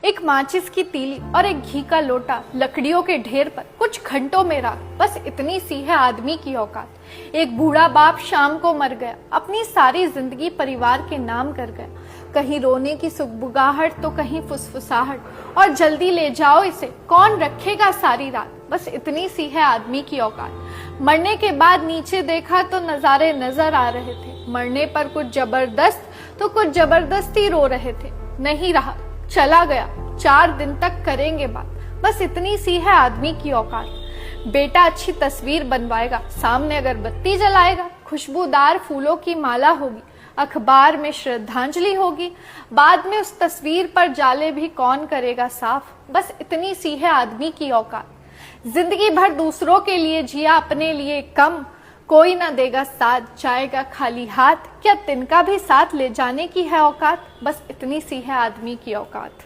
एक माचिस की तीली और एक घी का लोटा लकड़ियों के ढेर पर कुछ घंटों में राख, बस इतनी सी है आदमी की औकात। एक बूढ़ा बाप शाम को मर गया, अपनी सारी जिंदगी परिवार के नाम कर गया। कहीं रोने की सुगबुगाहट तो कहीं फुसफुसाहट, और जल्दी ले जाओ इसे, कौन रखेगा सारी रात। बस इतनी सी है आदमी की औकात। मरने के बाद नीचे देखा तो नजारे नजर आ रहे थे। मरने पर कुछ जबरदस्त तो कुछ जबरदस्ती रो रहे थे। नहीं रहा, चला गया, 4 दिन तक करेंगे बात। बस इतनी सी है आदमी की औकात। बेटा अच्छी तस्वीर बनवाएगा, सामने अगरबत्ती जलाएगा, खुशबूदार फूलों की माला होगी, अखबार में श्रद्धांजलि होगी, बाद में उस तस्वीर पर जाले भी कौन करेगा साफ। बस इतनी सी है आदमी की औकात। जिंदगी भर दूसरों के लिए जिया, अपने लिए कम, कोई ना देगा साथ, जाएगा खाली हाथ। क्या तिनका भी साथ ले जाने की है औकात। बस इतनी सी है आदमी की औकात।